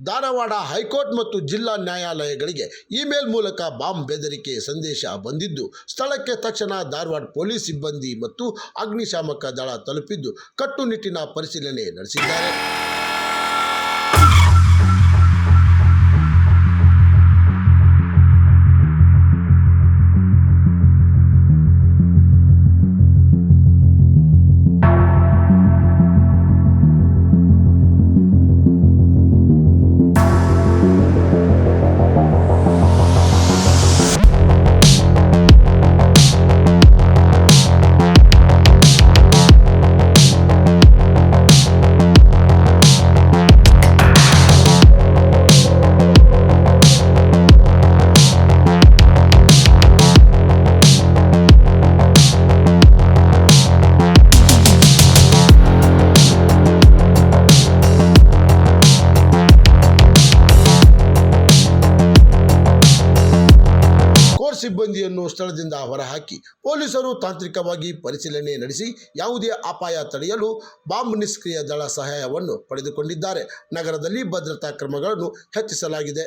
Dharwad high court ಮತ್ತು ಜಿಲ್ಲಾ ನ್ಯಾಯಾಲಯಗಳಿಗೆ ಇಮೇಲ್ ಮೂಲಕ ಬಾಂಬ್ ಬೆದರಿಕೆ ಸಂದೇಶ ಬಂದಿದ್ದು, ಸ್ಥಳಕ್ಕೆ ತಕ್ಷಣ ಧಾರವಾಡ ಪೊಲೀಸ್ ಸಿಬ್ಬಂದಿ ಮತ್ತು ಅಗ್ನಿಶಾಮಕ ದಳ ತಲುಪಿದ್ದು ಕಟ್ಟುನಿಟ್ಟಿನ ಪರಿಶೀಲನೆ ನಡೆಸಿದ್ದಾರೆ. ಸಿಬ್ಬಂದಿಯನ್ನು ಸ್ಥಳದಿಂದ ಹೊರಹಾಕಿ ಪೊಲೀಸರು ತಾಂತ್ರಿಕವಾಗಿ ಪರಿಶೀಲನೆ ನಡೆಸಿ ಯಾವುದೇ ಅಪಾಯ ತಡೆಯಲು ಬಾಂಬ್ ನಿಷ್ಕ್ರಿಯ ದಳ ಸಹಾಯವನ್ನು ಪಡೆದುಕೊಂಡಿದ್ದಾರೆ. ನಗರದಲ್ಲಿ ಭದ್ರತಾ ಕ್ರಮಗಳನ್ನು ಹೆಚ್ಚಿಸಲಾಗಿದೆ.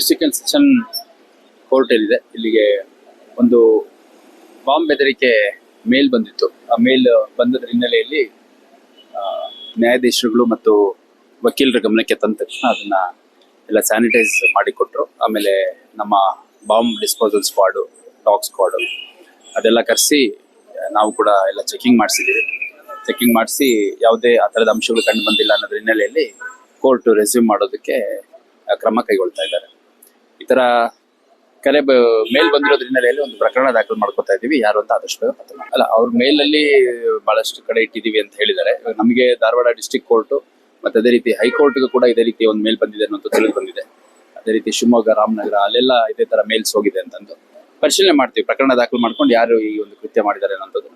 ಡಿಸ್ಟ್ರಿಕ್ಟ್ ಅಂಡ್ ಸೆಷನ್ ಕೋರ್ಟ್ ಏನಿದೆ ಇಲ್ಲಿಗೆ ಒಂದು ಬಾಂಬ್ ಬೆದರಿಕೆ ಮೇಲ್ ಬಂದಿತ್ತು. ಆ ಮೇಲ್ ಬಂದದ್ರ ಹಿನ್ನೆಲೆಯಲ್ಲಿ ನ್ಯಾಯಾಧೀಶರುಗಳು ಮತ್ತು ವಕೀಲರ ಗಮನಕ್ಕೆ ತಂದ ತಕ್ಷಣ ಅದನ್ನ ಎಲ್ಲ ಸ್ಯಾನಿಟೈಸ್ ಮಾಡಿಕೊಟ್ರು. ಆಮೇಲೆ ನಮ್ಮ bomb disposal squad, dog squad ಅದೆಲ್ಲ ಕರೆಸಿ ನಾವು ಕೂಡ ಎಲ್ಲ ಚೆಕಿಂಗ್ ಮಾಡಿಸಿದ್ದೀವಿ. ಚೆಕಿಂಗ್ ಮಾಡಿಸಿ ಯಾವುದೇ ಆ ಥರದ ಅಂಶಗಳು ಕಂಡು ಬಂದಿಲ್ಲ ಅನ್ನೋದ್ರ ಹಿನ್ನೆಲೆಯಲ್ಲಿ ಕೋರ್ಟ್ ರೆಸ್ಯೂಮ್ ಮಾಡೋದಕ್ಕೆ ಕ್ರಮ ಕೈಗೊಳ್ತಾ ಇದ್ದಾರೆ. ಈ ಥರ ಮೇಲ್ ಬಂದಿರೋದ್ರ ಹಿನ್ನೆಲೆಯಲ್ಲಿ ಒಂದು ಪ್ರಕರಣ ದಾಖಲು ಮಾಡ್ಕೊತಾ ಇದ್ದೀವಿ. ಯಾರು ಅಂತ ಆದಷ್ಟು ಬೇಗ ಪತ್ತೆ ಮಾಡಿ. ಅಲ್ಲ, ಅವ್ರ ಮೇಲಲ್ಲಿ ಬಹಳಷ್ಟು ಕಡೆ ಇಟ್ಟಿದ್ದೀವಿ ಅಂತ ಹೇಳಿದ್ದಾರೆ. ನಮಗೆ ಧಾರವಾಡ ಡಿಸ್ಟ್ರಿಕ್ಟ್ ಕೋರ್ಟು ಮತ್ತೆ ಅದೇ ರೀತಿ ಹೈಕೋರ್ಟ್ಗೂ ಕೂಡ ಇದೇ ರೀತಿ ಒಂದು ಮೇಲ್ ಬಂದಿದೆ ಅನ್ನೋದು ತಿಳಿದು ಬಂದಿದೆ. ಅದೇ ರೀತಿ ಶಿವಮೊಗ್ಗ, ರಾಮನಗರ ಅಲ್ಲೆಲ್ಲ ಇದೇ ತರ ಮೇಲ್ಸ್ ಹೋಗಿದೆ ಅಂತಂದು ಪರಿಶೀಲನೆ ಮಾಡ್ತೀವಿ. ಪ್ರಕರಣ ದಾಖಲು ಮಾಡ್ಕೊಂಡು ಯಾರು ಈ ಒಂದು ಕೃತ್ಯ ಮಾಡಿದ್ದಾರೆ ಅನ್ನೋದು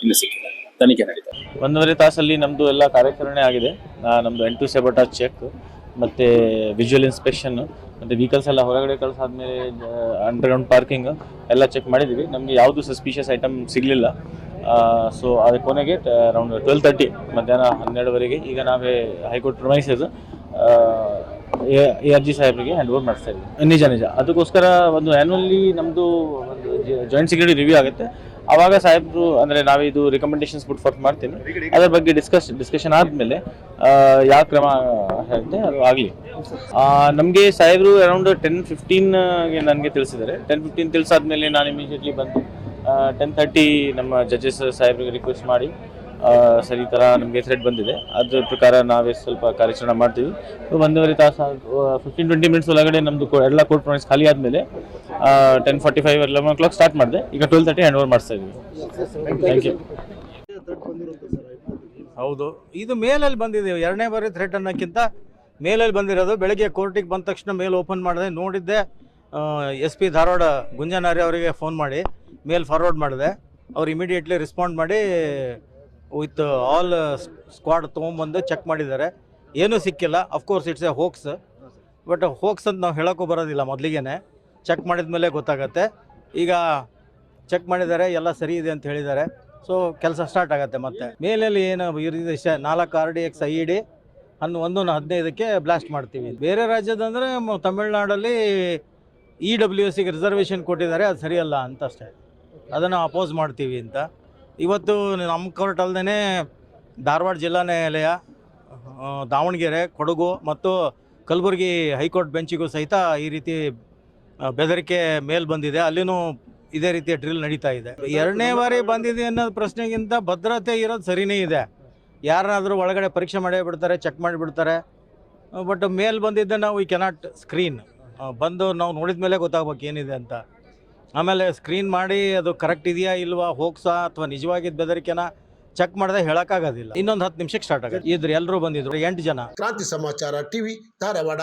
ಇನ್ನು ಸಿಕ್ಕಿದೆ, ತನಿಖೆ ನಡೀತಾ ಇದೆ. 1.5 ತಾಸಲ್ಲಿ ನಮ್ಮದು ಎಲ್ಲ ಕಾರ್ಯಾಚರಣೆ ಆಗಿದೆ. ನಮ್ಮದು ಎಂಟು ಸೆಬಟಾಜ್ ಚೆಕ್ ಮತ್ತು ವಿಜುವಲ್ ಇನ್ಸ್ಪೆಕ್ಷನ್ ಮತ್ತು ವೆಹಿಕಲ್ಸ್ ಎಲ್ಲ ಹೊರಗಡೆ ಕಳಿಸಾದ್ಮೇಲೆ ಅಂಡರ್ಗ್ರೌಂಡ್ ಪಾರ್ಕಿಂಗ್ ಎಲ್ಲ ಚೆಕ್ ಮಾಡಿದ್ದೀವಿ. ನಮಗೆ ಯಾವುದು ಸಸ್ಪಿಷಿಯಸ್ ಐಟಮ್ ಸಿಗಲಿಲ್ಲ. ಸೊ ಅದಕ್ಕೆ ಕೊನೆಗೆ ಅರೌಂಡ್ 12:30 ಮಧ್ಯಾಹ್ನ 12:00ವರೆಗೆ ಈಗ ನಾವೇ ಹೈಕೋರ್ಟ್ ಪ್ರೊಮೈಸಸ್ ARG ಸಾಹೇಬರಿಗೆ ಹ್ಯಾಂಡ್ ಓವರ್ ಮಾಡಿಸ್ತಾ ಇದ್ದೀವಿ. ನಿಜ ಅದಕ್ಕೋಸ್ಕರ ಒಂದು ಆ್ಯನ್ಯುವಲ್ಲಿ ನಮ್ಮದು ಒಂದು ಜಾಯಿಂಟ್ ಸೆಕ್ಯೂರಿಟಿ ರಿವ್ಯೂ ಆಗುತ್ತೆ. ಆವಾಗ ಸಾಹೇಬರು ಅಂದರೆ ನಾವಿದು ರಿಕಮೆಂಡೇಶನ್ಸ್ ಪುಟ್ ಫಾರ್ತ್ ಮಾಡ್ತೀನಿ. ಅದರ ಬಗ್ಗೆ ಡಿಸ್ಕಷನ್ ಆದಮೇಲೆ ಯಾವ ಕ್ರಮ ಹೇಳುತ್ತೆ ಅದು ಆಗಲಿ. ನಮಗೆ ಸಾಹೇಬರು ಅರೌಂಡ್ 10:15ಗೆ ನನಗೆ ತಿಳಿಸಿದ್ದಾರೆ. 10:15 ತಿಳಿಸಾದ್ಮೇಲೆ ನಾನು ಇಮಿಡಿಯೇಟ್ಲಿ ಬಂದು 10:30 ನಮ್ಮ ಜಡ್ಜಸ್ ಸಾಹೇಬ್ರಿಗೆ ರಿಕ್ವೆಸ್ಟ್ ಮಾಡಿ ಸರಿ ಈ ಥರ ನಮಗೆ ಥ್ರೆಡ್ ಬಂದಿದೆ, ಅದ್ರ ಪ್ರಕಾರ ನಾವೇ ಸ್ವಲ್ಪ ಕಾರ್ಯಾಚರಣೆ ಮಾಡ್ತೀವಿ. 1.5 ತಾಸು 15-20 ಮಿನಿಟ್ಸ್ ಒಳಗಡೆ ನಮ್ಮದು ಎಲ್ಲ ಕೋರ್ಟ್ ಪ್ರೊಮೈಸ್ ಖಾಲಿ ಆದಮೇಲೆ 10:45 11 o'clock ಸ್ಟಾರ್ಟ್ ಮಾಡಿದೆ. ಈಗ 12:30 ಹ್ಯಾಂಡ್ ಓವರ್ ಮಾಡಿಸ್ತಾ ಇದ್ದೀವಿ. Thank you. ಹೌದು, ಇದು ಮೇಲಲ್ಲಿ ಬಂದಿದೆ. 2ನೇ ಬಾರಿ ಥ್ರೆಟ್ ಅನ್ನೋಕ್ಕಿಂತ ಮೇಲಲ್ಲಿ ಬಂದಿರೋದು. ಬೆಳಗ್ಗೆ ಕೋರ್ಟಿಗೆ ಬಂದ ತಕ್ಷಣ ಮೇಲ್ ಓಪನ್ ಮಾಡಿದೆ, ನೋಡಿದ್ದೆ. SP ಧಾರವಾಡ ಗುಂಜನಾರಿ ಅವರಿಗೆ ಫೋನ್ ಮಾಡಿ ಮೇಲ್ ಫಾರ್ವರ್ಡ್ ಮಾಡಿದೆ. ಅವ್ರು ಇಮಿಡಿಯೇಟ್ಲಿ ರೆಸ್ಪಾಂಡ್ ಮಾಡಿ ವಿತ್ ಆಲ್ ಸ್ಕ್ವಾಡ್ ತೊಗೊಂಬಂದು ಚೆಕ್ ಮಾಡಿದ್ದಾರೆ. ಏನೂ ಸಿಕ್ಕಿಲ್ಲ. ಅಫ್ಕೋರ್ಸ್ ಇಟ್ಸ್ ಎ ಹೋಕ್ಸ್, ಬಟ್ ಹೋಕ್ಸ್ ಅಂತ ನಾವು ಹೇಳೋಕ್ಕೂ ಬರೋದಿಲ್ಲ. ಮೊದಲಿಗೆ ಚೆಕ್ ಮಾಡಿದ ಮೇಲೆ ಗೊತ್ತಾಗತ್ತೆ. ಈಗ ಚೆಕ್ ಮಾಡಿದ್ದಾರೆ, ಎಲ್ಲ ಸರಿ ಇದೆ ಅಂತ ಹೇಳಿದ್ದಾರೆ. ಸೊ ಕೆಲಸ ಸ್ಟಾರ್ಟ್ ಆಗುತ್ತೆ. ಮತ್ತೆ ಮೇಲಲ್ಲಿ ಏನು ಇರಿದೆ 4 RDX IED 115ಕ್ಕೆ ಬ್ಲಾಸ್ಟ್ ಮಾಡ್ತೀವಿ. ಬೇರೆ ರಾಜ್ಯದಂದರೆ ತಮಿಳ್ನಾಡಲ್ಲಿ EWSಗೆ ರಿಸರ್ವೇಷನ್ ಕೊಟ್ಟಿದ್ದಾರೆ, ಅದು ಸರಿಯಲ್ಲ ಅಂತ ಅಷ್ಟೇ. ಅದನ್ನು ಅಪೋಸ್ ಮಾಡ್ತೀವಿ ಅಂತ. ಇವತ್ತು ನಮ್ಮ ಕೋರ್ಟ್ ಅಲ್ಲದೆ ಧಾರವಾಡ ಜಿಲ್ಲಾ ನ್ಯಾಯಾಲಯ, ದಾವಣಗೆರೆ, ಕೊಡಗು ಮತ್ತು ಕಲಬುರಗಿ ಹೈಕೋರ್ಟ್ ಬೆಂಚಿಗೂ ಸಹಿತ ಈ ರೀತಿ ಬೆದರಿಕೆ ಮೇಲ್ ಬಂದಿದೆ. ಅಲ್ಲಿನೂ ಇದೇ ರೀತಿಯ ಡ್ರಿಲ್ ನಡೀತಾ ಇದೆ. 2ನೇ ಬಾರಿ ಬಂದಿದೆ ಅನ್ನೋದು ಪ್ರಶ್ನೆಗಿಂತ ಭದ್ರತೆ ಇರೋದು ಸರಿಯೇ ಇದೆ. ಯಾರನ್ನಾದರೂ ಒಳಗಡೆ ಪರೀಕ್ಷೆ ಮಾಡೇ ಬಿಡ್ತಾರೆ, ಚೆಕ್ ಮಾಡಿಬಿಡ್ತಾರೆ. ಬಟ್ ಮೇಲ್ ಬಂದಿದ್ದೆ ನಾವು ವಿ ಕೆನಾಟ್ ಸ್ಕ್ರೀನ್. ಬಂದು ನಾವು ನೋಡಿದ ಮೇಲೆ ಗೊತ್ತಾಗ್ಬೇಕು ಏನಿದೆ ಅಂತ. ಆಮೇಲೆ ಸ್ಕ್ರೀನ್ ಮಾಡಿ ಅದು ಕರೆಕ್ಟ್ ಇದೆಯಾ ಇಲ್ವಾ, ಹೋಗ್ಸಾ ಅಥವಾ ನಿಜವಾಗಿದ್ದ ಬೆದರಿಕೆನ ಚೆಕ್ ಮಾಡಿದ್ರೆ ಹೇಳೋಕ್ಕಾಗೋದಿಲ್ಲ. ಇನ್ನೊಂದು 10 ನಿಮಿಷಕ್ಕೆ ಸ್ಟಾರ್ಟ್ ಆಗುತ್ತೆ. ಇದ್ರು ಎಲ್ಲರೂ ಬಂದಿದ್ರು, 8 ಜನ. ಕ್ರಾಂತಿ ಸಮಾಚಾರ ಟಿವಿ ಧಾರವಾಡ.